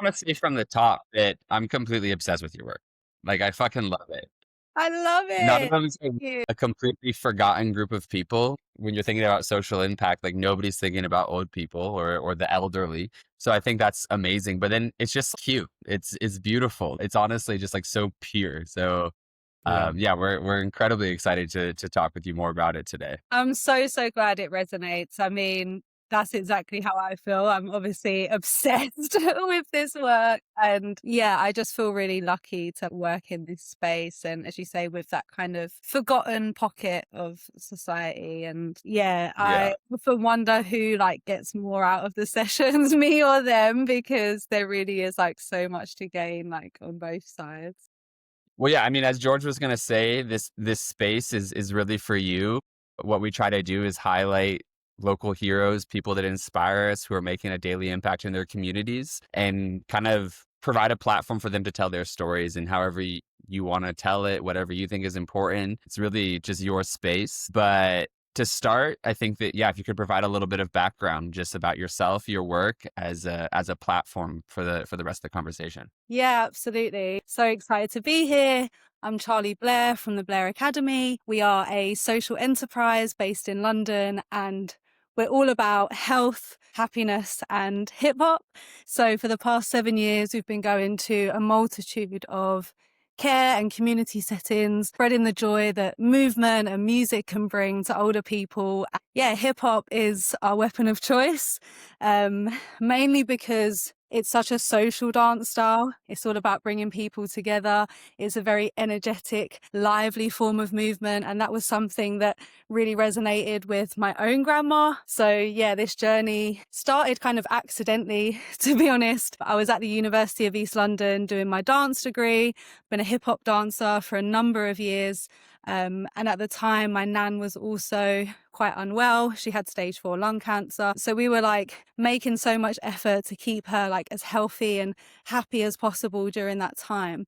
want to say from the top that I'm completely obsessed with your work. Like, I fucking love it. I love None of it. them's Thank you. a completely forgotten group of people. When you're thinking about social impact, like, nobody's thinking about old people or the elderly. So I think that's amazing, but then it's just cute. It's beautiful. It's honestly just, like, so pure. So, Yeah. yeah, we're incredibly excited to talk with you more about it today. I'm so, so glad it resonates. I mean, that's exactly how I feel. I'm obviously obsessed with this work. And yeah, I just feel really lucky to work in this space. And as you say, with that kind of forgotten pocket of society. And yeah, Yeah. I often wonder who like gets more out of the sessions, me or them, because there really is like so much to gain like on both sides. Well, yeah, I mean, as George was gonna say, this space is really for you. What we try to do is highlight local heroes, people that inspire us, who are making a daily impact in their communities, and kind of provide a platform for them to tell their stories and however you want to tell it, whatever you think is important. It's really just your space. But to start, I think that yeah, if you could provide a little bit of background just about yourself, your work as a platform for the rest of the conversation. Yeah, absolutely. So excited to be here. I'm Charlie Blair from the Blair Academy. We are a social enterprise based in London and we're all about health, happiness, and hip hop. So, for the past 7 years, we've been going to a multitude of care and community settings, spreading the joy that movement and music can bring to older people. Yeah, hip hop is our weapon of choice, mainly because it's such a social dance style. It's all about bringing people together. It's a very energetic, lively form of movement. And that was something that really resonated with my own grandma. So yeah, this journey started kind of accidentally, to be honest. I was at the University of East London doing my dance degree, been a hip hop dancer for a number of years. And at the time, my nan was also quite unwell. She had stage 4 lung cancer. So we were like making so much effort to keep her like as healthy and happy as possible during that time.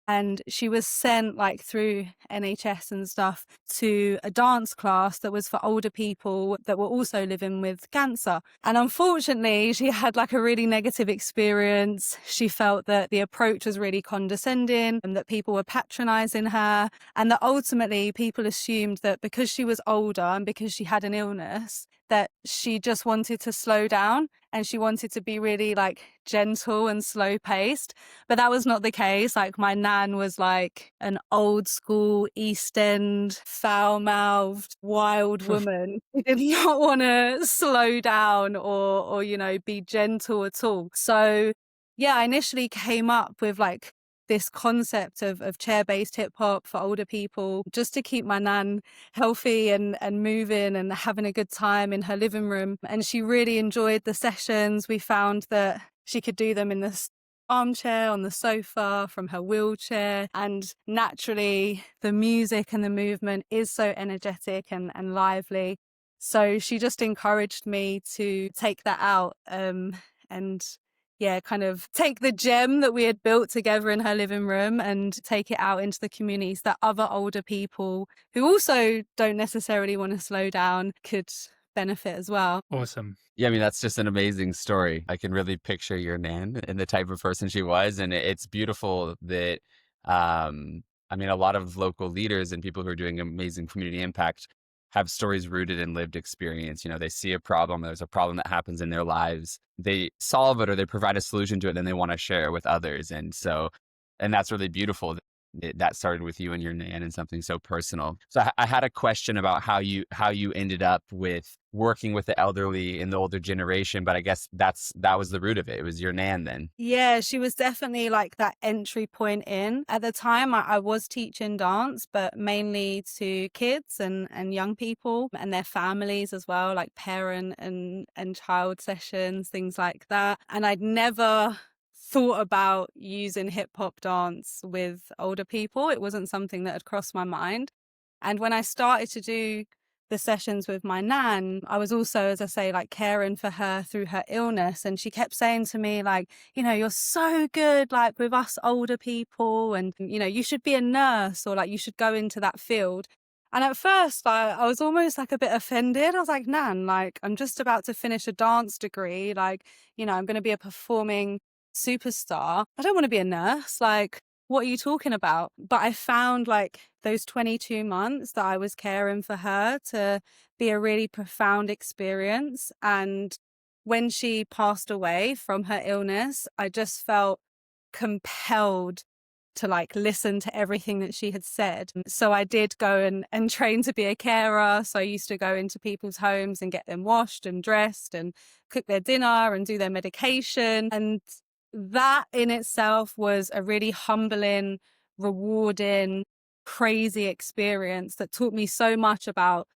And she was sent like through NHS and stuff to a dance class that was for older people that were also living with cancer. And unfortunately, she had like a really negative experience. She felt that the approach was really condescending and that people were patronizing her. And that ultimately people assumed that because she was older and because she had an illness, that she just wanted to slow down and she wanted to be really like gentle and slow paced. But that was not the case. Like my nan was like an old school East End, foul mouthed, wild woman who did not want to slow down or, you know, be gentle at all. So yeah, I initially came up with like this concept of chair-based hip hop for older people, just to keep my nan healthy and moving and having a good time in her living room. And she really enjoyed the sessions. We found that she could do them in the armchair, on the sofa, from her wheelchair. And naturally, the music and the movement is so energetic and lively. So she just encouraged me to take that out and yeah, kind of take the gem that we had built together in her living room and take it out into the communities that other older people who also don't necessarily want to slow down could benefit as well. Awesome. Yeah, I mean, that's just an amazing story. I can really picture your Nan and the type of person she was. And it's beautiful that, I mean, a lot of local leaders and people who are doing amazing community impact have stories rooted in lived experience. You know, they see a problem, there's a problem that happens in their lives. They solve it or they provide a solution to it, and they want to share it with others. And so, and that's really beautiful. That started with you and your Nan and something so personal. So I had a question about how you ended up with working with the elderly in the older generation, but I guess that was the root of it. It was your Nan then. Yeah, she was definitely like that entry point in. At the time, I was teaching dance, but mainly to kids and young people and their families as well, like parent and child sessions, things like that. And I'd never thought about using hip hop dance with older people. It wasn't something that had crossed my mind. And when I started to do the sessions with my nan, I was also, as I say, like caring for her through her illness. And she kept saying to me, like, you know, you're so good, like with us older people, and, you know, you should be a nurse or like you should go into that field. And at first, I was almost like a bit offended. I was like, Nan, like, I'm just about to finish a dance degree. Like, you know, I'm going to be a performing superstar. I don't want to be a nurse. Like, what are you talking about? But I found like those 22 months that I was caring for her to be a really profound experience. And when she passed away from her illness, I just felt compelled to like listen to everything that she had said. So I did go and train to be a carer. So I used to go into people's homes and get them washed and dressed and cook their dinner and do their medication. And that in itself was a really humbling, rewarding, crazy experience that taught me so much about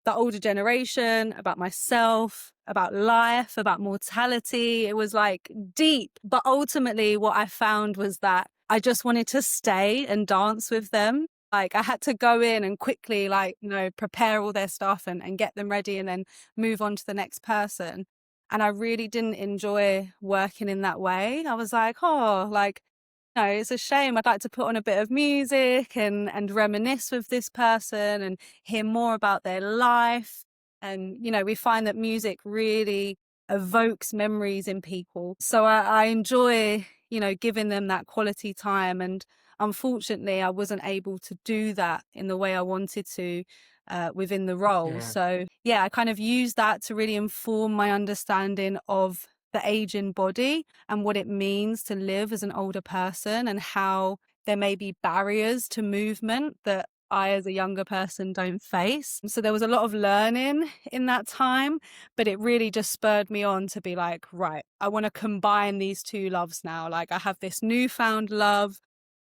the older generation, about myself, about life, about mortality. It was like deep. But ultimately, what I found was that I just wanted to stay and dance with them. Like I had to go in and quickly, like, prepare all their stuff and get them ready and then move on to the next person. And I really didn't enjoy working in that way. I was like, oh, like, no, it's a shame. I'd like to put on a bit of music and reminisce with this person and hear more about their life. And, we find that music really evokes memories in people. So I enjoy, giving them that quality time. And unfortunately, I wasn't able to do that in the way I wanted to within the role. Yeah. So, yeah, I kind of used that to really inform my understanding of the aging body and what it means to live as an older person and how there may be barriers to movement that I, as a younger person, don't face. So there was a lot of learning in that time, but it really just spurred me on to be like, right, I want to combine these two loves now. Like I have this newfound love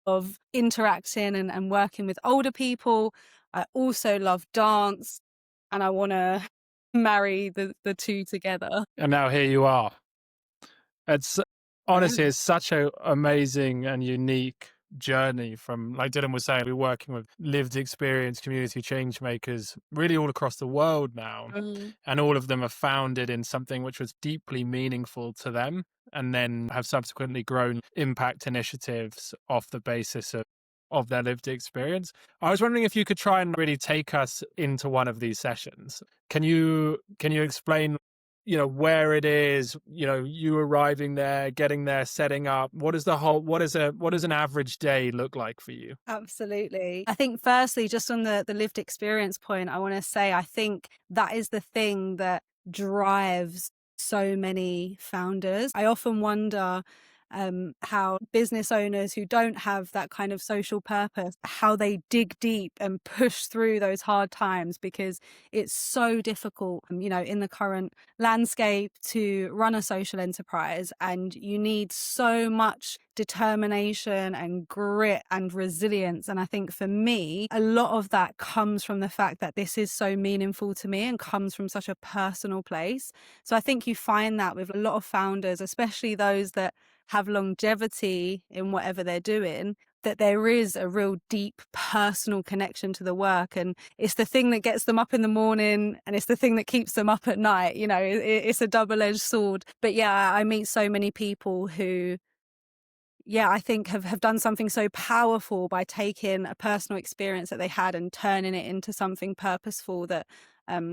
of interacting and working with older people. I also love dance and I want to marry the two together. And now here you are. It's honestly, Yeah. it's such a amazing and unique journey from, like Dylan was saying, we're working with lived experience community change makers really all across the world now. Mm. And all of them are founded in something which was deeply meaningful to them and then have subsequently grown impact initiatives off the basis of their lived experience. I was wondering if you could try and really take us into one of these sessions. Can you explain where it is, you arriving there, getting there, setting up? What does an average day look like for you? Absolutely. I think firstly, just on the lived experience point, I want to say, I think that is the thing that drives so many founders. I often wonder how business owners who don't have that kind of social purpose, how they dig deep and push through those hard times, because it's so difficult, in the current landscape to run a social enterprise. And you need so much determination and grit and resilience. And I think for me, a lot of that comes from the fact that this is so meaningful to me and comes from such a personal place. So I think you find that with a lot of founders, especially those that have longevity in whatever they're doing, that there is a real deep personal connection to the work. And it's the thing that gets them up in the morning and it's the thing that keeps them up at night. It's a double-edged sword. But yeah, I meet so many people who, I think have done something so powerful by taking a personal experience that they had and turning it into something purposeful that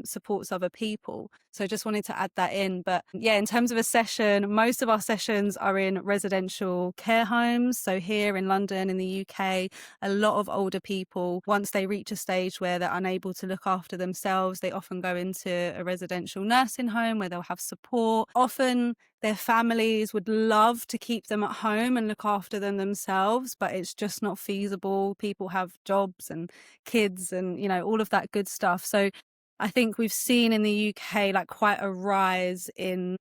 supports other people. So just wanted to add that in. But yeah, in terms of a session, most of our sessions are in residential care homes. So here in London, in the UK, a lot of older people, once they reach a stage where they're unable to look after themselves, they often go into a residential nursing home where they'll have support. Often their families would love to keep them at home and look after them themselves, but it's just not feasible. People have jobs and kids and, all of that good stuff. So I think we've seen in the UK like quite a rise in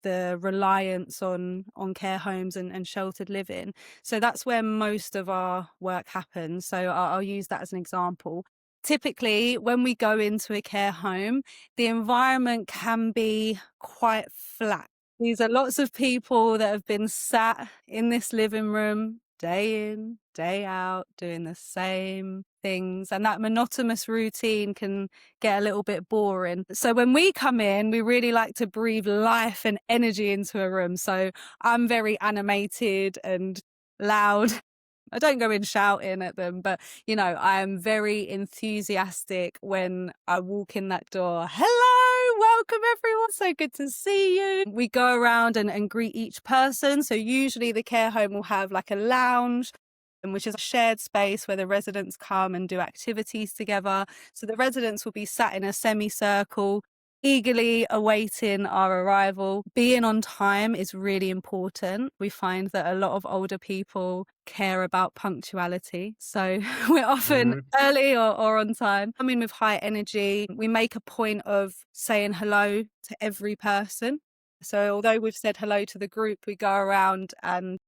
the reliance on care homes and sheltered living. So that's where most of our work happens. So I'll use that as an example. Typically, when we go into a care home, the environment can be quite flat. These are lots of people that have been sat in this living room day in, day out, doing the same things. And that monotonous routine can get a little bit boring. So when we come in, we really like to breathe life and energy into a room. So I'm very animated and loud. I don't go in shouting at them, but I am very enthusiastic when I walk in that door. Hello, welcome everyone. So good to see you. We go around and greet each person. So usually the care home will have like a lounge, which is a shared space where the residents come and do activities together. So the residents will be sat in a semicircle, eagerly awaiting our arrival. Being on time is really important. We find that a lot of older people care about punctuality. So we're often early or on time. I mean, with high energy, we make a point of saying hello to every person. So although we've said hello to the group, we go around and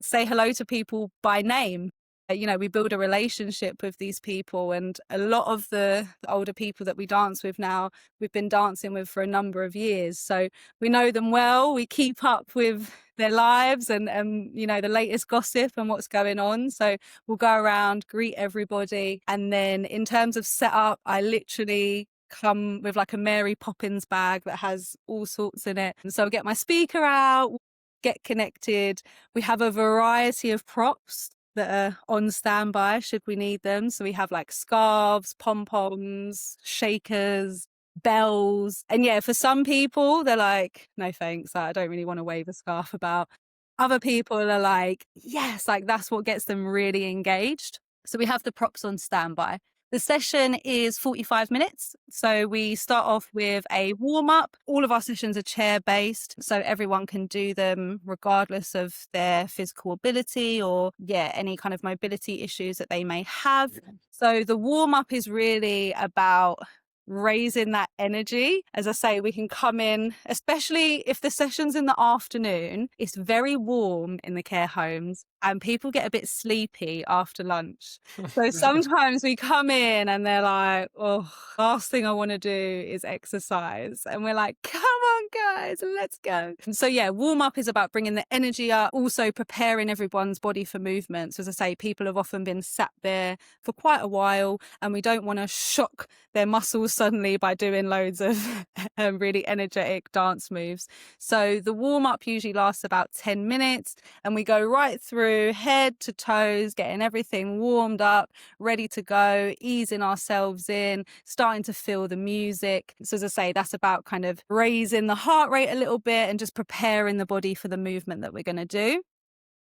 say hello to people by name. We build a relationship with these people, and a lot of the older people that we dance with now, we've been dancing with for a number of years. So we know them well. We keep up with their lives and the latest gossip and what's going on. So we'll go around, greet everybody. And then in terms of setup, I literally come with like a Mary Poppins bag that has all sorts in it. And so I'll get my speaker out, get connected. We have a variety of props that are on standby should we need them. So we have like scarves, pom-poms, shakers, bells. And for some people, they're like, no thanks, I don't really want to wave a scarf about. Other people are like, yes, like that's what gets them really engaged. So we have the props on standby. The session is 45 minutes. So we start off with a warm up. All of our sessions are chair based, so everyone can do them regardless of their physical ability or any kind of mobility issues that they may have. So the warm up is really about raising that energy. As I say, we can come in, especially if the session's in the afternoon, it's very warm in the care homes and people get a bit sleepy after lunch. So sometimes we come in and they're like, oh, last thing I want to do is exercise. And we're like, come on, guys, let's go. So warm up is about bringing the energy up, also preparing everyone's body for movement. So as I say, people have often been sat there for quite a while and we don't want to shock their muscles suddenly by doing loads of really energetic dance moves. So the warm up usually lasts about 10 minutes and we go right through head to toes, getting everything warmed up, ready to go, easing ourselves in, starting to feel the music. So as I say, that's about kind of raising the heart rate a little bit and just preparing the body for the movement that we're going to do.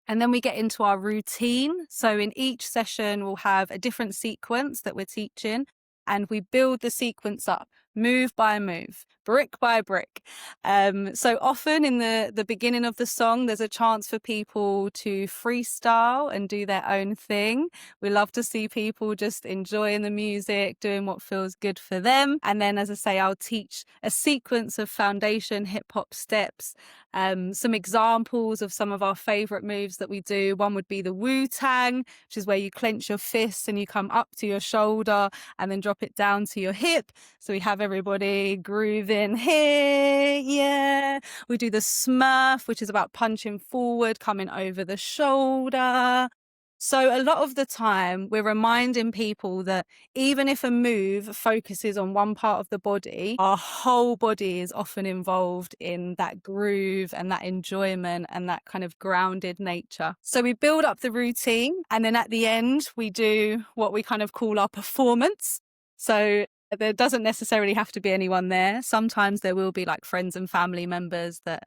And then we get into our routine. So in each session, we'll have a different sequence that we're teaching and we build the sequence up, move by move, brick by brick. So often in the beginning of the song, there's a chance for people to freestyle and do their own thing. We love to see people just enjoying the music, doing what feels good for them. And then, as I say, I'll teach a sequence of foundation hip hop steps, some examples of some of our favorite moves that we do. One would be the Wu-Tang, which is where you clench your fists and you come up to your shoulder and then drop it down to your hip. So we have everybody grooving here, yeah. We do the Smurf, which is about punching forward, coming over the shoulder. So a lot of the time, we're reminding people that even if a move focuses on one part of the body, our whole body is often involved in that groove and that enjoyment and that kind of grounded nature. So we build up the routine and then at the end, we do what we kind of call our performance. So there doesn't necessarily have to be anyone there. Sometimes there will be like friends and family members that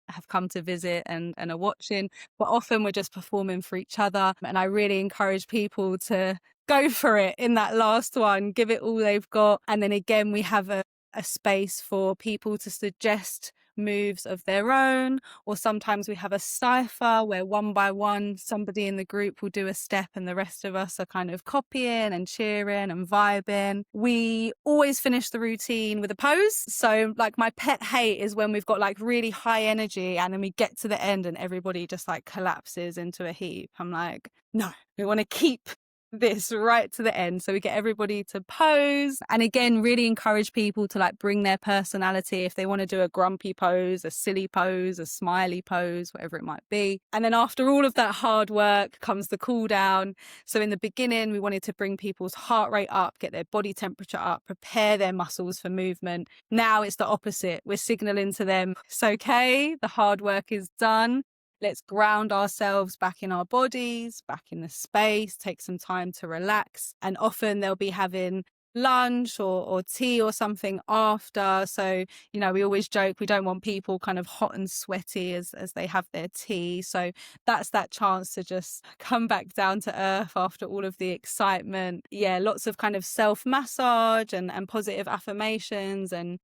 have come to visit and are watching, but often we're just performing for each other. And I really encourage people to go for it in that last one, give it all they've got. And then again, we have a space for people to suggest moves of their own, or sometimes we have a cipher where one by one somebody in the group will do a step and the rest of us are kind of copying and cheering and vibing. We always finish the routine with a pose. So like my pet hate is when we've got like really high energy and then we get to the end and everybody just like collapses into a heap. I'm like, no, we want to keep this right to the end. So we get everybody to pose and again really encourage people to like bring their personality if they want to do a grumpy pose, a silly pose, a smiley pose, whatever it might be. And then after all of that hard work comes the cool down. So in the beginning we wanted to bring people's heart rate up, get their body temperature up, prepare their muscles for movement. Now it's the opposite. We're signaling to them it's okay, the hard work is done. Let's ground ourselves back in our bodies, back in the space, take some time to relax. And often they'll be having lunch or tea or something after. So, we always joke we don't want people kind of hot and sweaty as they have their tea. So that's that chance to just come back down to earth after all of the excitement. Yeah, lots of kind of self-massage and positive affirmations and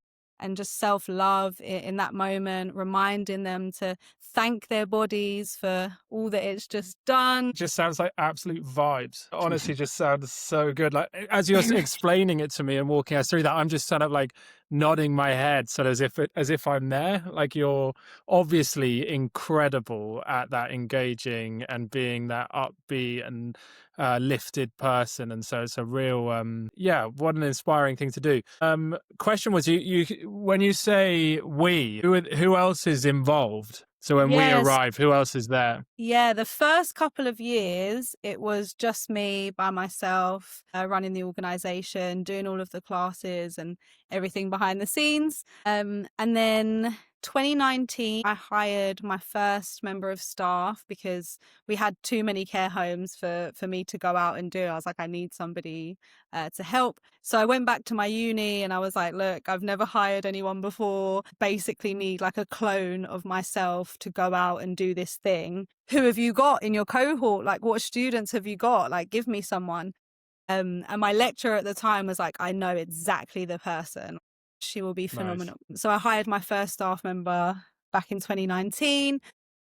just self-love in that moment, reminding them to thank their bodies for all that it's just done. Just sounds like absolute vibes. Honestly, just sounds so good. Like as you're explaining it to me and walking us through that, I'm just kind of like nodding my head, sort of as if I'm there. Like you're obviously incredible at that, engaging and being that upbeat and lifted person, and so it's a real yeah, what an inspiring thing to do. Question was, you when you say we, who else is involved? So when we Yes. arrive, who else is there? Yeah, the first couple of years, it was just me by myself, running the organization, doing all of the classes and everything behind the scenes. And then 2019, I hired my first member of staff because we had too many care homes for me to go out and do. I was like, I need somebody to help. So I went back to my uni and I was like, look, I've never hired anyone before. Basically need like a clone of myself to go out and do this thing. Who have you got in your cohort? Like, what students have you got? Like, give me someone. And my lecturer at the time was like, I know exactly the person. She will be Nice. phenomenal. So I hired my first staff member back in 2019.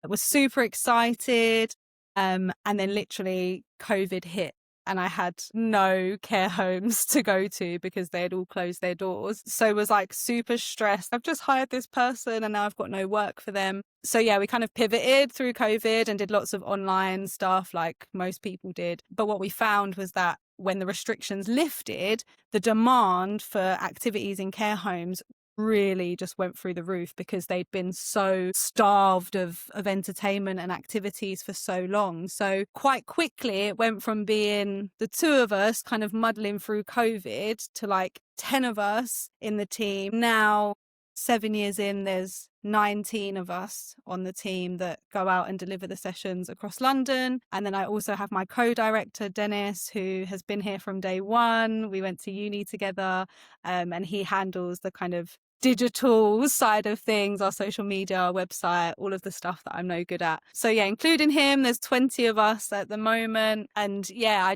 I was super excited. And then literally COVID hit and I had no care homes to go to because they had all closed their doors. So I was like super stressed. I've just hired this person and now I've got no work for them. So yeah, we kind of pivoted through COVID and did lots of online stuff like most people did. But what we found was that when the restrictions lifted, the demand for activities in care homes really just went through the roof because they'd been so starved of entertainment and activities for so long. So quite quickly it went from being the two of us kind of muddling through COVID to like 10 of us in the team. Now 7 years in, there's 19 of us on the team that go out and deliver the sessions across London. And then I also have my co-director, Dennis, who has been here from day one. We went to uni together, and he handles the kind of digital side of things, our social media, our website, all of the stuff that I'm no good at. So yeah, including him, there's 20 of us at the moment. And yeah,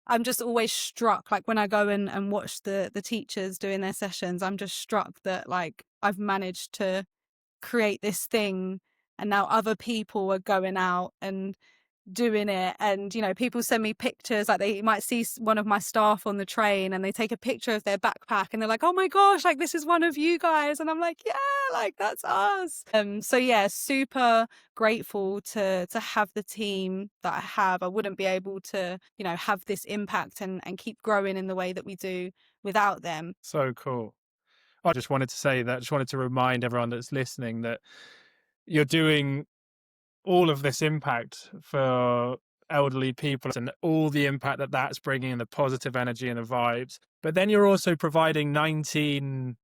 I'm just always struck, like when I go and watch the teachers doing their sessions, I'm just struck that like I've managed to create this thing and now other people are going out and doing it. And people send me pictures, like they might see one of my staff on the train and they take a picture of their backpack and they're like, oh my gosh, like this is one of you guys. And I'm like, yeah, like that's us. So yeah, super grateful to have the team that I have. I wouldn't be able to have this impact and keep growing in the way that we do without them. So cool. I just wanted to say that, just wanted to remind everyone that's listening that you're doing all of this impact for elderly people and all the impact that that's bringing and the positive energy and the vibes. But then you're also providing 19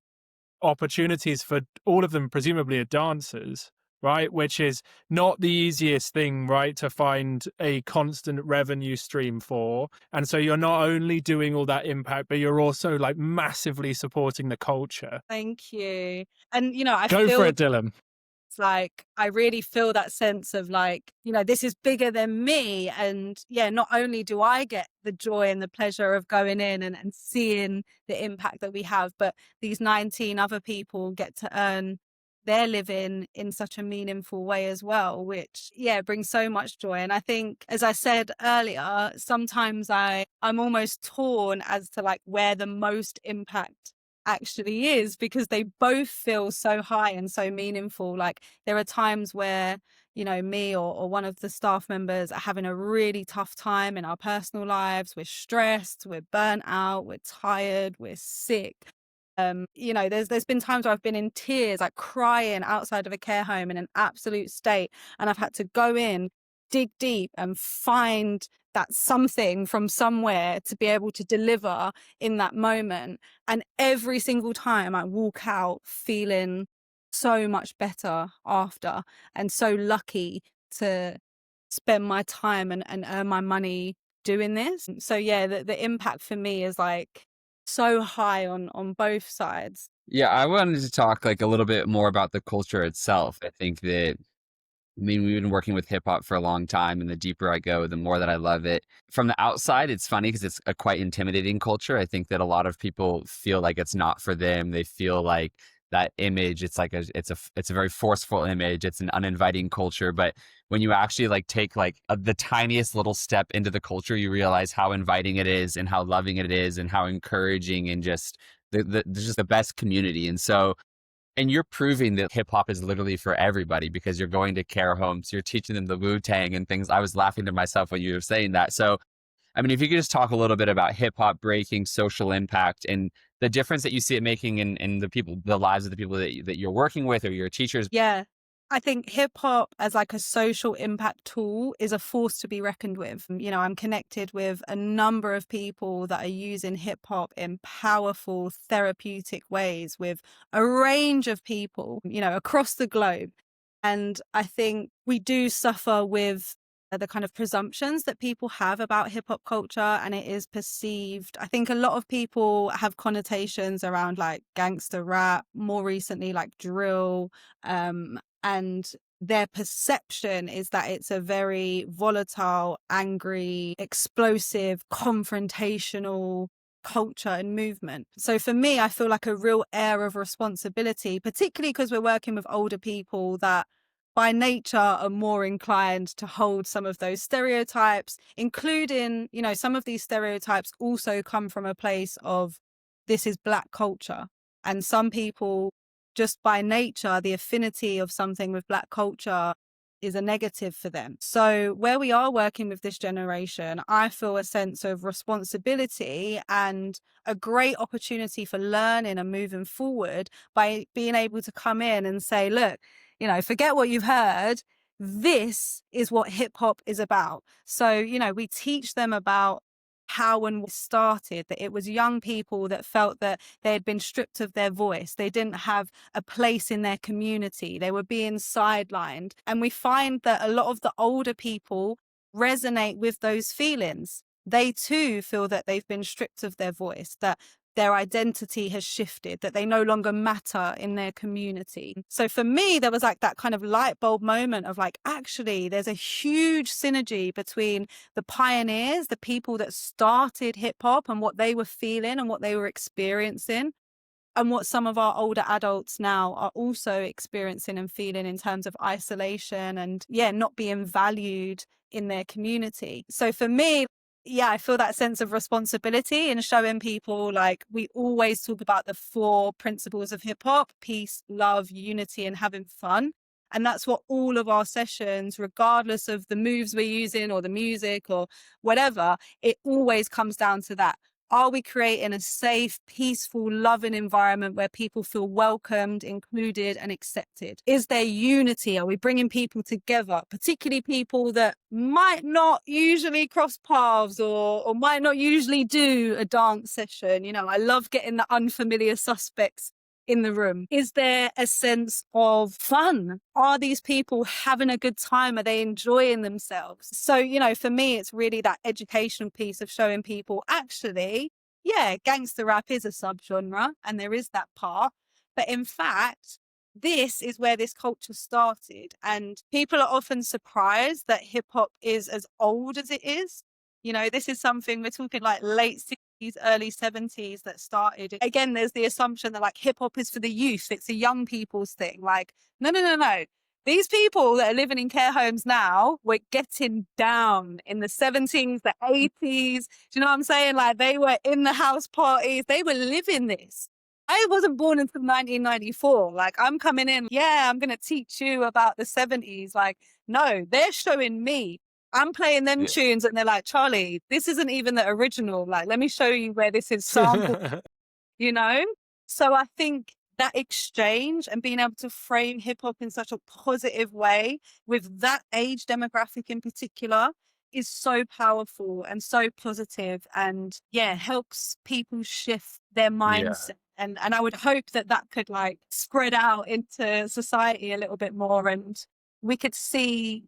opportunities for all of them, presumably are dancers, right? Which is not the easiest thing, right, to find a constant revenue stream for. And so you're not only doing all that impact, but you're also like massively supporting the culture. Thank you. And I Go for feel it, Dylan. like I really feel that sense of like, this is bigger than me. And yeah, not only do I get the joy and the pleasure of going in and seeing the impact that we have, but these 19 other people get to earn their living in such a meaningful way as well, which yeah, brings so much joy. And I think, as I said earlier, sometimes I'm almost torn as to like where the most impact actually is, because they both feel so high and so meaningful. Like there are times where me or one of the staff members are having a really tough time in our personal lives. We're stressed, we're burnt out, we're tired, we're sick. There's been times where I've been in tears, like crying outside of a care home in an absolute state, and I've had to go in, dig deep and find that something from somewhere to be able to deliver in that moment. And every single time I walk out feeling so much better after, and so lucky to spend my time and earn my money doing this. So yeah, the impact for me is like so high on both sides. Yeah, I wanted to talk like a little bit more about the culture itself. I think that we've been working with hip hop for a long time, and the deeper I go, the more that I love it. From the outside, it's funny because it's a quite intimidating culture. I think that a lot of people feel like it's not for them. They feel like that image, it's like it's a very forceful image. It's an uninviting culture. But when you actually like take like the tiniest little step into the culture, you realize how inviting it is and how loving it is and how encouraging and just just the best community. And so and you're proving that hip hop is literally for everybody because you're going to care homes, you're teaching them the Wu Tang and things. I was laughing to myself when you were saying that. So, I mean, if you could just talk a little bit about hip hop breaking social impact and the difference that you see it making in the people, the lives of the people that you're working with or your teachers. Yeah. I think hip hop as like a social impact tool is a force to be reckoned with. You know, I'm connected with a number of people that are using hip hop in powerful therapeutic ways with a range of people, you know, across the globe. And I think we do suffer with the kind of presumptions that people have about hip hop culture, and it is perceived. I think a lot of people have connotations around like gangster rap, more recently like drill, and their perception is that it's a very volatile, angry, explosive, confrontational culture and movement. So for me, I feel like a real air of responsibility, particularly because we're working with older people that by nature are more inclined to hold some of those stereotypes, including, you know, some of these stereotypes also come from a place of this is Black culture. And some people, just by nature, the affinity of something with Black culture is a negative for them. So where we are working with this generation, I feel a sense of responsibility and a great opportunity for learning and moving forward by being able to come in and say, look, you know, forget what you've heard. This is what hip hop is about. So, you know, we teach them about how and what started, that it was young people that felt that they had been stripped of their voice. They didn't have a place in their community. They were being sidelined. And we find that a lot of the older people resonate with those feelings. They too feel that they've been stripped of their voice, that their identity has shifted, that they no longer matter in their community. So for me, there was like that kind of light bulb moment of like, actually, there's a huge synergy between the pioneers, the people that started hip hop and what they were feeling and what they were experiencing, and what some of our older adults now are also experiencing and feeling in terms of isolation and, yeah, not being valued in their community. So for me, yeah, I feel that sense of responsibility in showing people, like, we always talk about the 4 principles of hip hop: peace, love, unity, and having fun. And that's what all of our sessions, regardless of the moves we're using or the music or whatever, it always comes down to that. Are we creating a safe, peaceful, loving environment where people feel welcomed, included, and accepted? Is there unity? Are we bringing people together, particularly people that might not usually cross paths or might not usually do a dance session? You know, I love getting the unfamiliar suspects in the room. Is there a sense of fun? Are these people having a good time? Are they enjoying themselves? So, you know, for me, it's really that educational piece of showing people, actually, yeah, gangster rap is a subgenre and there is that part. But in fact, this is where this culture started. And people are often surprised that hip hop is as old as it is. You know, this is something we're talking like late early 70s that started. Again, there's the assumption that like hip hop is for the youth, it's a young people's thing. Like, no, no, no, no. These people that are living in care homes now were getting down in the 70s, the 80s. Do you know what I'm saying? Like, they were in the house parties, they were living this. I wasn't born until 1994. Like, I'm coming in, yeah, I'm going to teach you about the 70s. Like, no, they're showing me. I'm playing them tunes and they're like, Charlie, this isn't even the original. Like, let me show you where this is sampled, you know? So I think that exchange and being able to frame hip hop in such a positive way with that age demographic in particular is so powerful and so positive, and yeah, helps people shift their Yeah. mindset. And I would hope that that could like spread out into society a little bit more, and we could see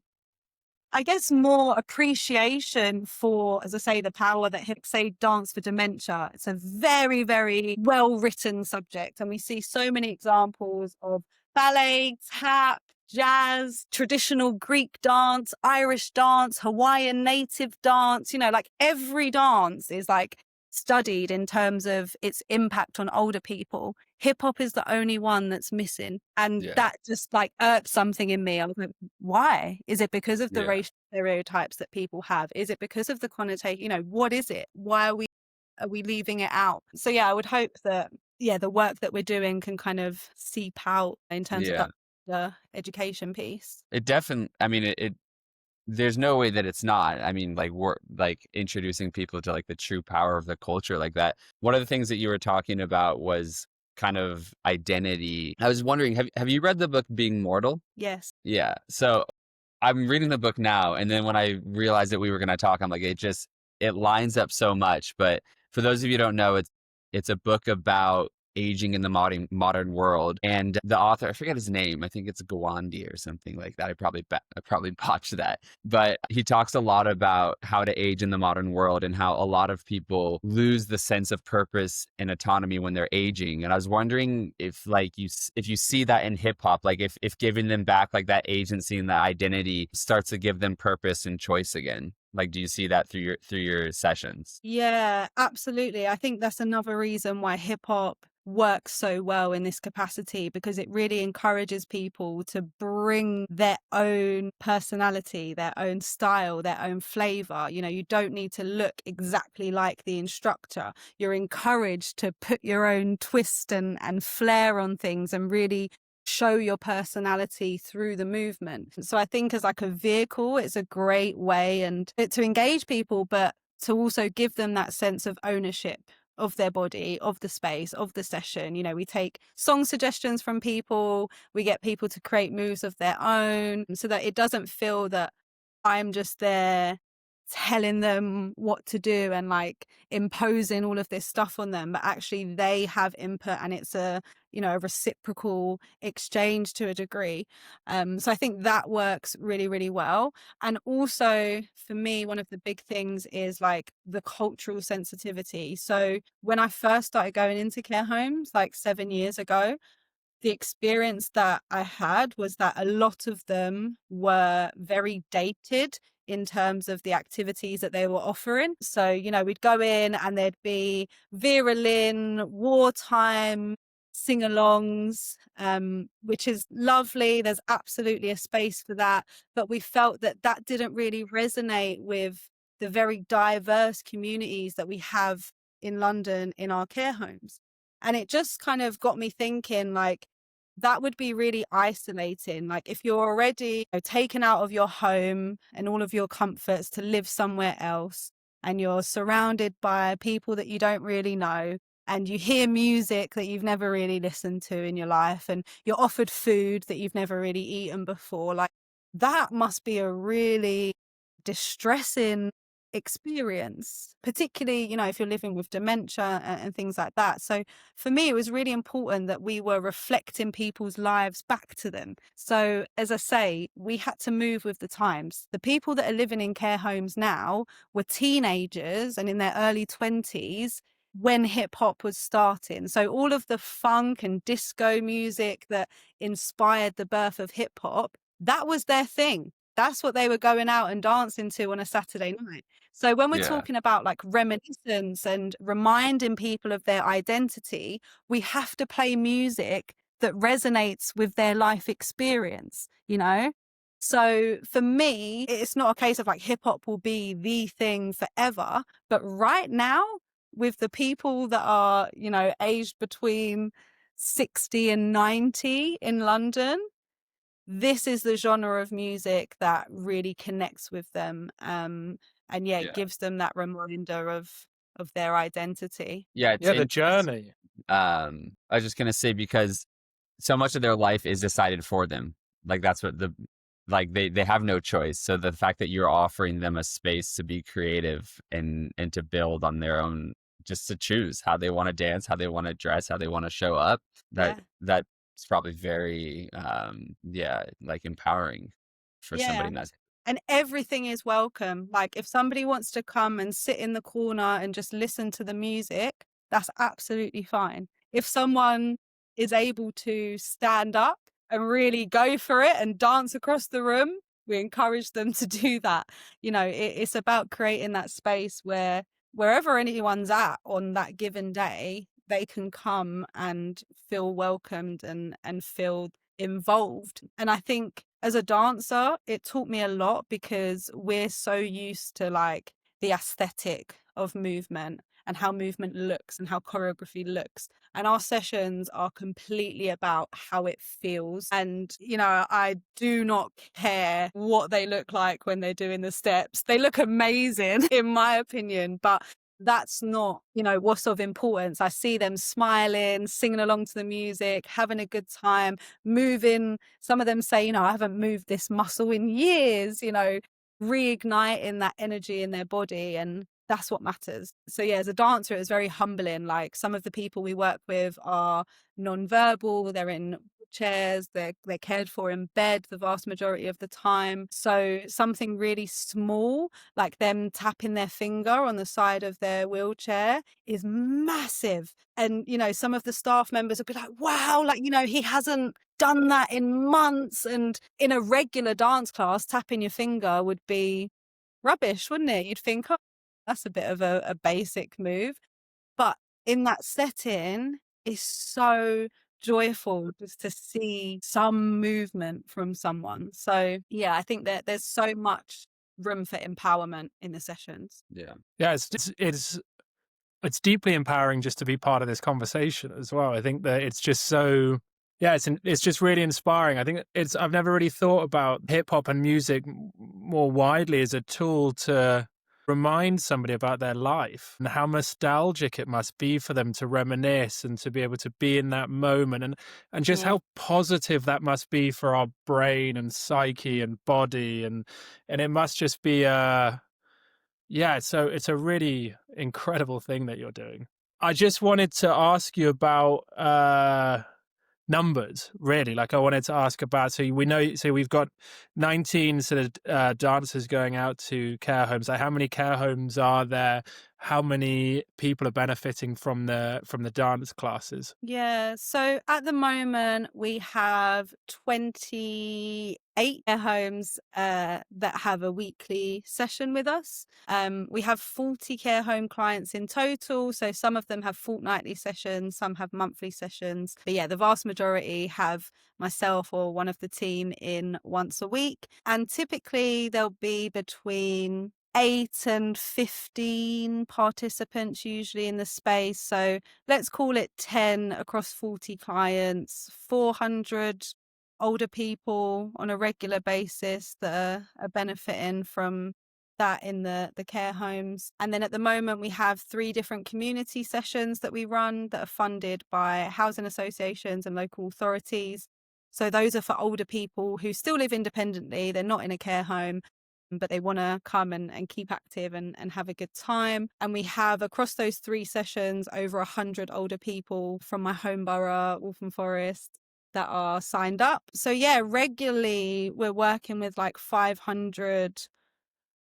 I guess more appreciation for, as I say, the power that hip say Dance for Dementia. It's a very, very well written subject. And we see so many examples of ballet, tap, jazz, traditional Greek dance, Irish dance, Hawaiian native dance, like every dance is like studied in terms of its impact on older people. Hip hop is the only one that's missing. And Yeah. that just like irked something in me. I was like, why? Is it because of the Yeah. racial stereotypes that people have? Is it because of the connotation? What is it? Why are we leaving it out? So yeah, I would hope that the work that we're doing can kind of seep out in terms of Yeah. the education piece. It definitely, I mean, it there's no way that it's not. I mean, like we're like introducing people to like the true power of the culture like that. One of the things that you were talking about was kind of identity. I was wondering, have you read the book Being Mortal? Yes. Yeah. So I'm reading the book now, and then when I realized that we were going to talk, I'm like, it lines up so much. But for those of you who don't know, it's a book about aging in the modern world, and the author, I forget his name. I think it's Gawandi or something like that. I probably botched that, but he talks a lot about how to age in the modern world and how a lot of people lose the sense of purpose and autonomy when they're aging. And I was wondering if if you see that in hip hop, like if giving them back like that agency and that identity starts to give them purpose and choice again. Like, do you see that through your sessions? Yeah, absolutely. I think that's another reason why hip hop works so well in this capacity, because it really encourages people to bring their own personality, their own style, their own flavor. You don't need to look exactly like the instructor. You're encouraged to put your own twist and flair on things and really show your personality through the movement. So I think as like a vehicle, it's a great way and to engage people, but to also give them that sense of ownership of their body, of the space, of the session. We take song suggestions from people, we get people to create moves of their own so that it doesn't feel that I'm just there telling them what to do and like imposing all of this stuff on them, but actually they have input and it's a reciprocal exchange to a degree. So I think that works really, really well. And also for me, one of the big things is like the cultural sensitivity. So when I first started going into care homes like 7 years ago, the experience that I had was that a lot of them were very dated in terms of the activities that they were offering. So, we'd go in and there'd be Vera Lynn, wartime sing-alongs, which is lovely. There's absolutely a space for that. But we felt that that didn't really resonate with the very diverse communities that we have in London in our care homes. And it just kind of got me thinking, like, that would be really isolating. Like, if you're already taken out of your home and all of your comforts to live somewhere else, and you're surrounded by people that you don't really know, and you hear music that you've never really listened to in your life, and you're offered food that you've never really eaten before, like, that must be a really distressing experience, particularly if you're living with dementia and things like that. So for me, it was really important that we were reflecting people's lives back to them. So as I say, we had to move with the times. The people that are living in care homes now were teenagers and in their early 20s when hip hop was starting. So all of the funk and disco music that inspired the birth of hip hop, that was their thing. That's what they were going out and dancing to on a Saturday night. So when we're Yeah. talking about like reminiscence and reminding people of their identity, we have to play music that resonates with their life experience. So for me, it's not a case of like hip hop will be the thing forever, but right now with the people that are, aged between 60 and 90 in London, this is the genre of music that really connects with them. And yeah, it Yeah. gives them that reminder of their identity. Yeah, it's Yeah, the interesting. journey. I was just gonna say because so much of their life is decided for them. Like that's what they have no choice. So the fact that you're offering them a space to be creative and to build on their own, just to choose how they want to dance, how they want to dress, how they want to show up, Yeah. that's probably very yeah, like empowering for somebody Yeah. in that. and everything is welcome. Like if somebody wants to come and sit in the corner and just listen to the music, that's absolutely fine. If someone is able to stand up and really go for it and dance across the room, we encourage them to do that. It's about creating that space where wherever anyone's at on that given day, they can come and feel welcomed and feel involved. And I think as a dancer, it taught me a lot because we're so used to like the aesthetic of movement and how movement looks and how choreography looks. And our sessions are completely about how it feels. And, I do not care what they look like when they're doing the steps. They look amazing, in my opinion, but that's not, what's of importance. I see them smiling, singing along to the music, having a good time, moving. Some of them say, I haven't moved this muscle in years, reigniting that energy in their body. And that's what matters. So yeah, as a dancer, it's very humbling. Like some of the people we work with are non-verbal, they're in chairs, they're cared for in bed the vast majority of the time. So something really small, like them tapping their finger on the side of their wheelchair, is massive. And some of the staff members will be like, wow, like he hasn't done that in months. And in a regular dance class, tapping your finger would be rubbish, wouldn't it? You'd think, oh, that's a bit of a basic move. But in that setting, it's so joyful just to see some movement from someone. So yeah, I think that there's so much room for empowerment in the sessions. Yeah. Yeah, it's deeply empowering just to be part of this conversation as well. I think that it's just so, yeah, it's just really inspiring. I think I've never really thought about hip hop and music more widely as a tool to remind somebody about their life and how nostalgic it must be for them to reminisce and to be able to be in that moment, and just how positive that must be for our brain and psyche and body, and it must just be yeah, so it's a really incredible thing that you're doing. I just wanted to ask you about numbers, really. Like I wanted to ask about, so we've got 19 sort of dancers going out to care homes. Like how many care homes are there? How many people are benefiting from the dance classes? Yeah, so at the moment we have 28 care homes that have a weekly session with us. We have 40 care home clients in total, so some of them have fortnightly sessions, some have monthly sessions. But yeah, the vast majority have myself or one of the team in once a week. And typically there'll be between 8 and 15 participants usually in the space. So let's call it 10 across 40 clients, 400 older people on a regular basis that are benefiting from that in the care homes. And then at the moment, we have 3 different community sessions that we run that are funded by housing associations and local authorities. So those are for older people who still live independently. They're not in a care home, but they want to come and keep active and have a good time. And we have across those 3 sessions over 100 older people from my home borough, Waltham Forest, that are signed up. So yeah, regularly we're working with like 500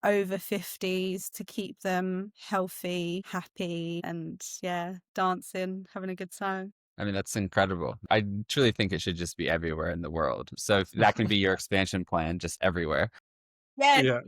over 50s to keep them healthy, happy, and yeah, dancing, having a good time. I mean, that's incredible. I truly think it should just be everywhere in the world. So if that can be your expansion plan, just everywhere. Yeah. Yeah.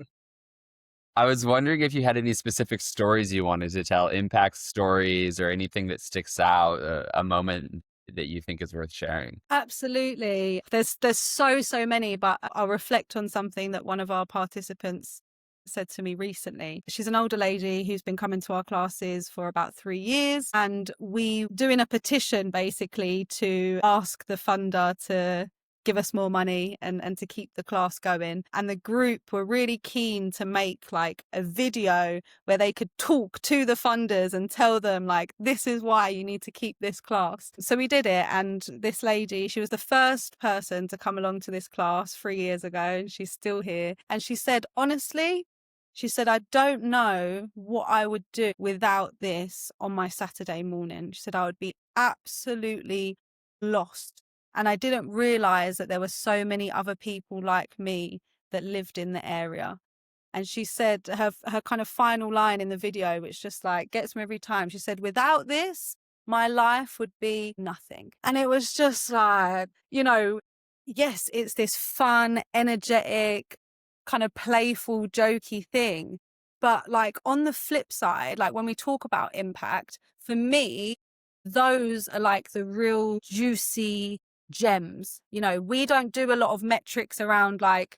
I was wondering if you had any specific stories you wanted to tell, impact stories or anything that sticks out, a moment that you think is worth sharing. Absolutely. There's so many, but I'll reflect on something that one of our participants said to me recently. She's an older lady who's been coming to our classes for about 3 years, and we doing a petition basically to ask the funder to give us more money and to keep the class going. And the group were really keen to make like a video where they could talk to the funders and tell them like, this is why you need to keep this class. So we did it. And this lady, she was the first person to come along to this class 3 years ago, and she's still here. And she said, honestly, she said, I don't know what I would do without this on my Saturday morning. She said, I would be absolutely lost. And I didn't realize that there were so many other people like me that lived in the area. And she said her kind of final line in the video, which just like gets me every time. She said, "Without this, my life would be nothing." And it was just like, yes, it's this fun, energetic, kind of playful, jokey thing. But like on the flip side, like when we talk about impact, for me, those are like the real juicy gems. We don't do a lot of metrics around like,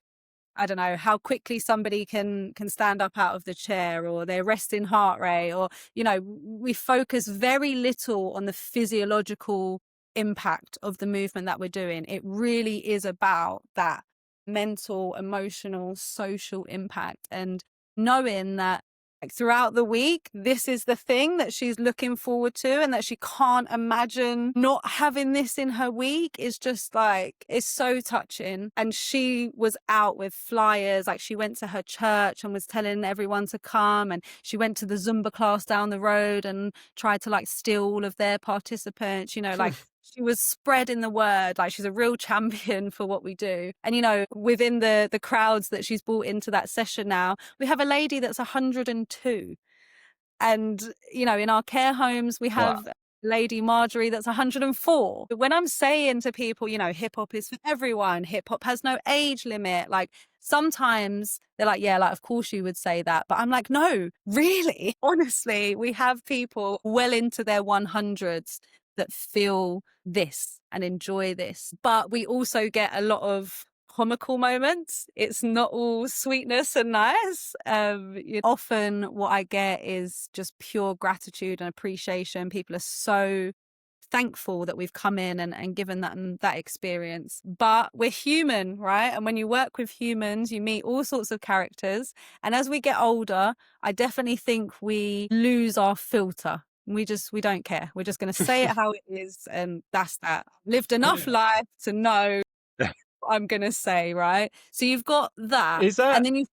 I don't know, how quickly somebody can stand up out of the chair or their resting heart rate, or, we focus very little on the physiological impact of the movement that we're doing. It really is about that mental, emotional, social impact, and knowing that like throughout the week, this is the thing that she's looking forward to and that she can't imagine not having this in her week is just like, it's so touching. And she was out with flyers, like she went to her church and was telling everyone to come, and she went to the Zumba class down the road and tried to like steal all of their participants, like she was spreading the word. Like she's a real champion for what we do. And within the crowds that she's brought into that session now, we have a lady that's 102. And in our care homes we Wow. have Lady Marjorie that's 104. When I'm saying to people, hip hop is for everyone, hip hop has no age limit, like sometimes they're like, yeah, like of course you would say that, but I'm like, no, really, honestly, we have people well into their 100s that feel this and enjoy this. But we also get a lot of comical moments. It's not all sweetness and nice. Often what I get is just pure gratitude and appreciation. People are so thankful that we've come in and given that experience. But we're human, right? And when you work with humans, you meet all sorts of characters. And as we get older, I definitely think we lose our filter. We don't care. We're just going to say it how it is. And that's that. Lived enough life to know what I'm going to say, right? So you've got that. Is that And then you've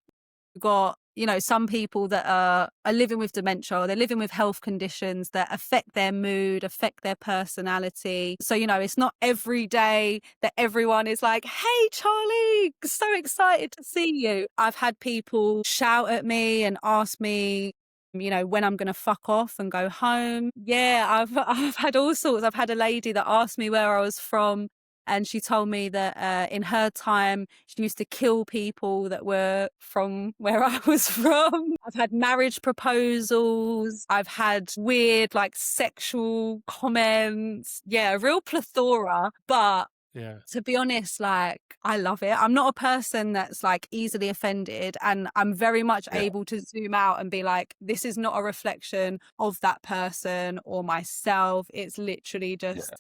got, some people that are living with dementia, or they're living with health conditions that affect their mood, affect their personality. So, it's not every day that everyone is like, "Hey, Charlie, so excited to see you." I've had people shout at me and ask me, when I'm going to fuck off and go home. Yeah, I've had all sorts. I've had a lady that asked me where I was from, and she told me that in her time, she used to kill people that were from where I was from. I've had marriage proposals. I've had weird, like, sexual comments. Yeah, a real plethora. But yeah. to be honest, like, I love it. I'm not a person that's like easily offended, and I'm very much Yeah. able to zoom out and be like, this is not a reflection of that person or myself. It's literally just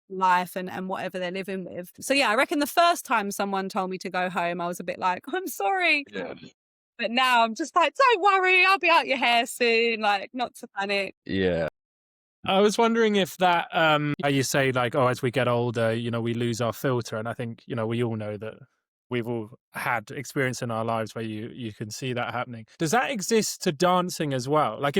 life and whatever they're living with. So yeah, I reckon the first time someone told me to go home, I was a bit like, "I'm sorry." Yeah. But now I'm just like, "Don't worry, I'll be out your hair soon." Like, not to panic. Yeah. I was wondering if that, how you say like, oh, as we get older, we lose our filter. And I think, we all know that we've all had experience in our lives where you can see that happening. Does that exist to dancing as well? Like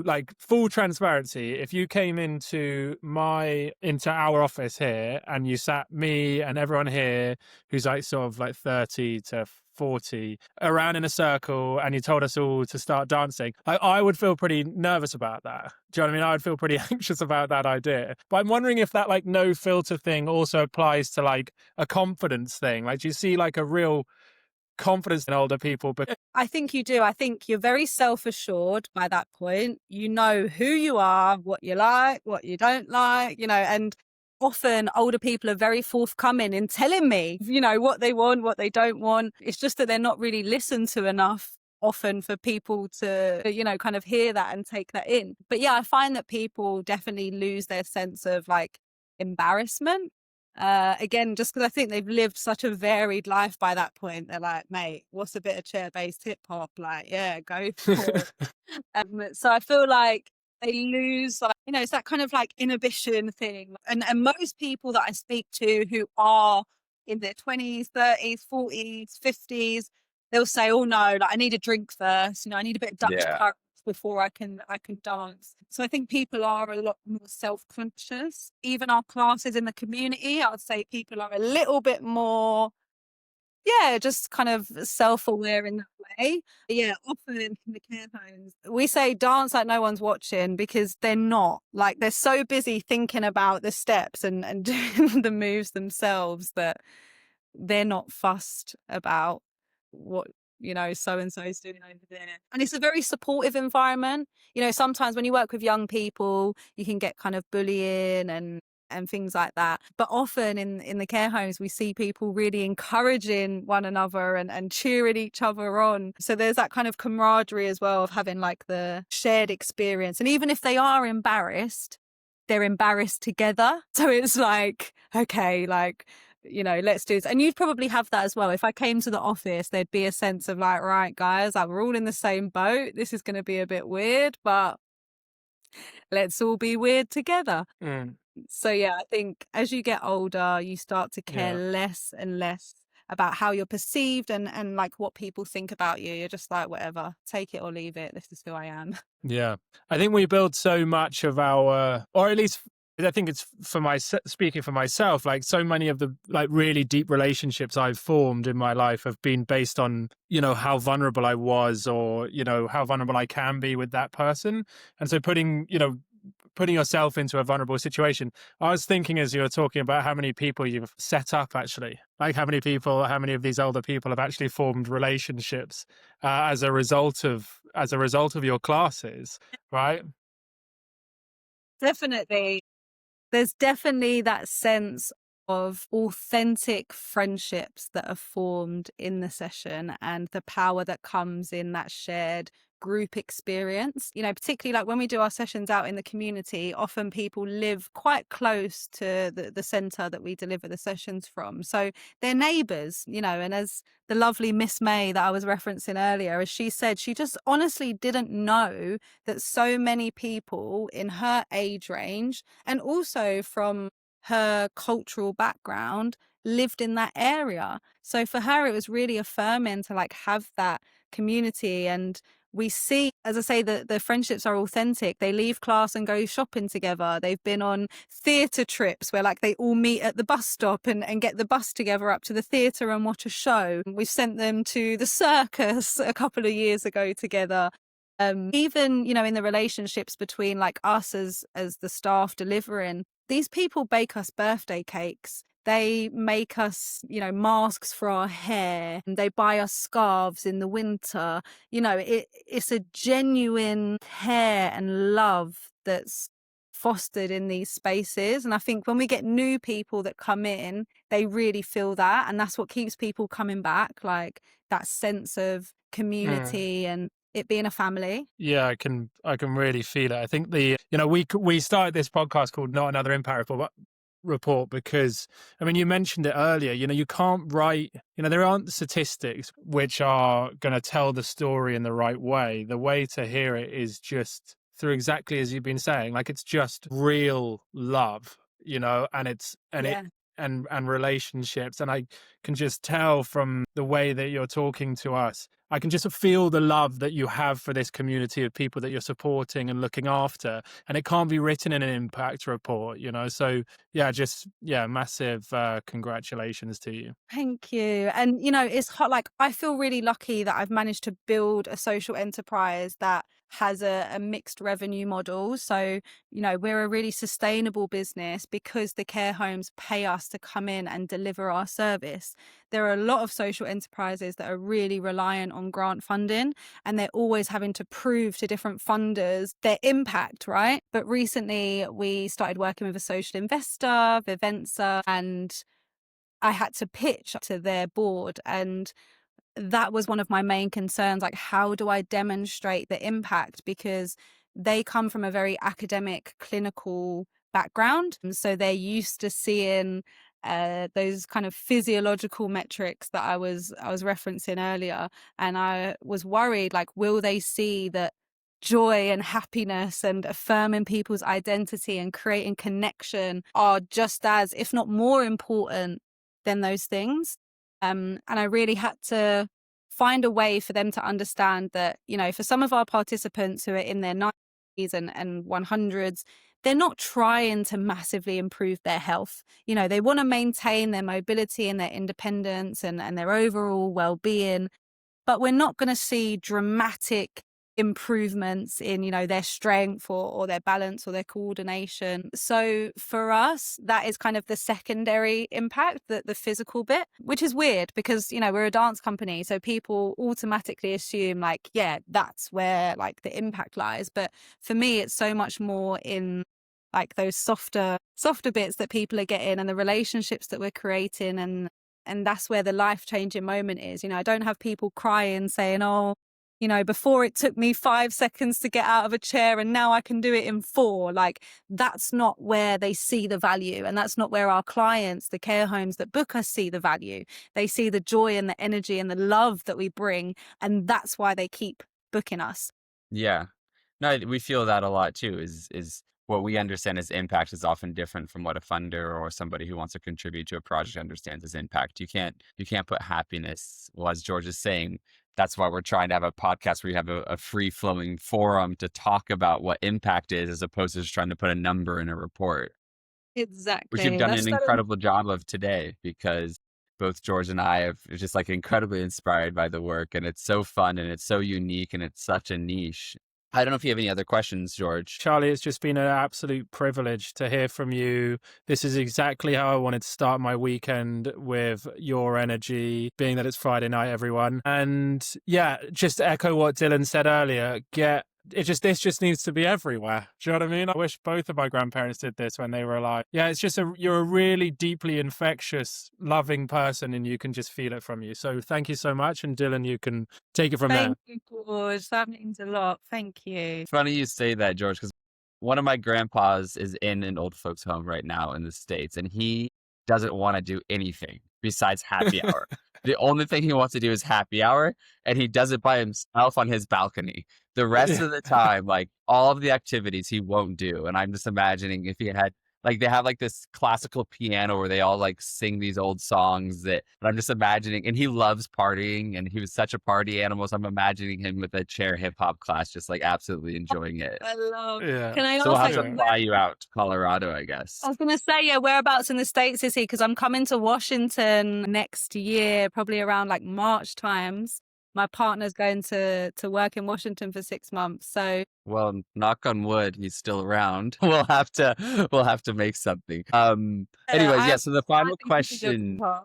like full transparency, if you came into our office here and you sat me and everyone here who's like sort of like 30 to 40 around in a circle and you told us all to start dancing, I would feel pretty nervous about that. Do you know what I mean? I would feel pretty anxious about that idea. But I'm wondering if that like no filter thing also applies to like a confidence thing. Like, do you see like a real confidence in older people? But I think you do. I think you're very self-assured by that point. You know who you are, what you like, what you don't like, and often older people are very forthcoming in telling me, what they want, what they don't want. It's just that they're not really listened to enough often for people to, kind of hear that and take that in. But yeah, I find that people definitely lose their sense of like embarrassment. Again, just because I think they've lived such a varied life by that point. They're like, "Mate, what's a bit of chair-based hip hop?" Like, yeah, go for it. So I feel like they lose, like, it's that kind of like inhibition thing. And most people that I speak to who are in their 20s, 30s, 40s, 50s, they'll say, "Oh no, like I need a drink first. I need a bit of Dutch Yeah. courage before I can dance." So I think people are a lot more self-conscious. Even our classes in the community, I would say people are a little bit more Yeah, just kind of self-aware in that way. Yeah, often in the care homes, we say dance like no one's watching because they're not. Like they're so busy thinking about the steps and doing the moves themselves that they're not fussed about what, so and so's doing over there. And it's a very supportive environment. Sometimes when you work with young people, you can get kind of bullying and things like that. But often in the care homes, we see people really encouraging one another and cheering each other on. So there's that kind of camaraderie as well of having like the shared experience. And even if they are embarrassed, they're embarrassed together. So it's like, okay, like, let's do this. And you'd probably have that as well. If I came to the office, there'd be a sense of like, right, guys, like we're all in the same boat. This is going to be a bit weird, but let's all be weird together. Mm, So yeah, I think as you get older, you start to care yeah. less and less about how you're perceived and like what people think about you. You're just like, whatever, take it or leave it. This is who I am. Yeah. I think we build so much of our, or at least I think it's for my, speaking for myself, like so many of the like really deep relationships I've formed in my life have been based on, how vulnerable I was or, how vulnerable I can be with that person. And so putting yourself into a vulnerable situation. I was thinking as you were talking about how many people you've set up actually, like how many of these older people have actually formed relationships as a result of your classes, right? Definitely. There's definitely that sense of authentic friendships that are formed in the session and the power that comes in that shared group experience. Particularly like when we do our sessions out in the community, often people live quite close to the centre that we deliver the sessions from. So they're neighbours, and as the lovely Miss May that I was referencing earlier, as she said, she just honestly didn't know that so many people in her age range and also from her cultural background lived in that area. So for her, it was really affirming to like have that community. And we see, as I say, that the friendships are authentic. They leave class and go shopping together. They've been on theatre trips where like they all meet at the bus stop and get the bus together up to the theatre and watch a show. We've sent them to the circus a couple of years ago together. Even, in the relationships between like us as the staff delivering, these people bake us birthday cakes. They make us, masks for our hair. They buy us scarves in the winter. It's a genuine care and love that's fostered in these spaces. And I think when we get new people that come in, they really feel that. And that's what keeps people coming back, like that sense of Mm. community and it being a family. Yeah, I can really feel it. I think we started this podcast called Not Another Impact Report because I mean you mentioned it earlier, you can't write, there aren't statistics which are going to tell the story in the right way. The way to hear it is just through exactly as you've been saying, like it's just real love, and it's and it Yeah. and relationships. And I can just tell from the way that you're talking to us, I can just feel the love that you have for this community of people that you're supporting and looking after. And it can't be written in an impact report, So yeah, massive congratulations to you. Thank you. And, it's hot. Like, I feel really lucky that I've managed to build a social enterprise that has a mixed revenue model. So, we're a really sustainable business because the care homes pay us to come in and deliver our service. There are a lot of social enterprises that are really reliant on grant funding and they're always having to prove to different funders their impact, right? But recently we started working with a social investor, Vivenza, and I had to pitch to their board. And that was one of my main concerns. Like, how do I demonstrate the impact? Because they come from a very academic, clinical background. And so they're used to seeing those kind of physiological metrics that I was referencing earlier. And I was worried, like, will they see that joy and happiness and affirming people's identity and creating connection are just as, if not more important than those things? And I really had to find a way for them to understand that, for some of our participants who are in their 90s and 100s, they're not trying to massively improve their health. You know, they want to maintain their mobility and their independence and their overall well-being, but we're not going to see dramatic improvements in, you know, their strength or their balance or their coordination. So for us, that is kind of the secondary impact, the physical bit, which is weird because, you know, we're a dance company. So people automatically assume like, yeah, that's where like the impact lies. But for me, it's so much more in like those softer bits that people are getting and the relationships that we're creating, and that's where the life-changing moment is. You know, I don't have people crying saying, oh, you know, before it took me 5 seconds to get out of a chair and now I can do it in 4. Like, that's not where they see the value. And that's not where our clients, the care homes that book us, see the value. They see the joy and the energy and the love that we bring. And that's why they keep booking us. Yeah. No, we feel that a lot too, is what we understand as impact is often different from what a funder or somebody who wants to contribute to a project understands as impact. You can't put happiness, well, as George is saying, that's why we're trying to have a podcast where you have a free flowing forum to talk about what impact is, as opposed to just trying to put a number in a report, which you've Exactly. done That's an so incredible job of today, because both George and I have just like incredibly inspired by the work, and it's so fun and it's so unique and it's such a niche. I don't know if you have any other questions, George. Charlie, it's just been an absolute privilege to hear from you. This is exactly how I wanted to start my weekend, with your energy, being that it's Friday night, everyone. And yeah, just to echo what Dylan said earlier, this just needs to be everywhere. Do you know what I mean? I wish both of my grandparents did this when they were alive. Yeah, it's just you're a really deeply infectious, loving person, and you can just feel it from you. So thank you so much. And Dylan, you can take it from there. Thank you, George. That means a lot. Thank you. It's funny you say that, George, because one of my grandpas is in an old folks home right now in the States, and he doesn't want to do anything besides happy hour. The only thing he wants to do is happy hour, and he does it by himself on his balcony. The rest of the time, like all of the activities he won't do. And I'm just imagining if he had, like, they have like this classical piano where they all like sing these old songs that, and I'm just imagining, and he loves partying and he was such a party animal. So I'm imagining him with a chair hip hop class, just like absolutely enjoying it. I love. Yeah. Can I So we'll ask, have like, to fly you out to Colorado, I guess. I was going to say, yeah, whereabouts in the States is he? Because I'm coming to Washington next year, probably around like March times. My partner's going to work in Washington for 6 months. So Well, knock on wood, he's still around. We'll have to make something. Anyways, yeah, so the I final think you should do a question part.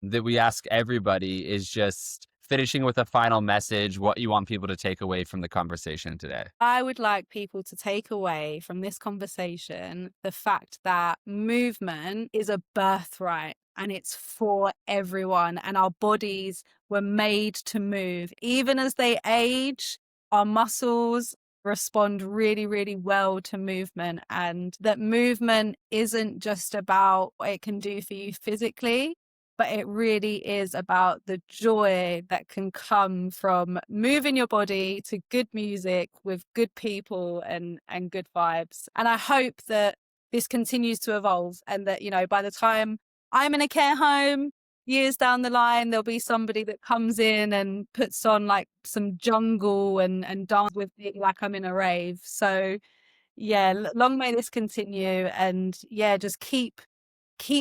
that we ask everybody is just finishing with a final message, what you want people to take away from the conversation today. I would like people to take away from this conversation the fact that movement is a birthright and it's for everyone. And our bodies were made to move. Even as they age, our muscles respond really, really well to movement. And that movement isn't just about what it can do for you physically, but it really is about the joy that can come from moving your body to good music with good people and good vibes. And I hope that this continues to evolve, and that, you know, by the time I'm in a care home years down the line, there'll be somebody that comes in and puts on like some jungle and dance with me like I'm in a rave. So yeah, long may this continue, and yeah, just keep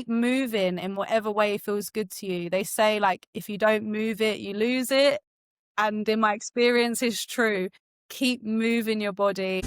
moving in whatever way feels good to you. They say, like, if you don't move it, you lose it. And in my experience, it's true. Keep moving your body.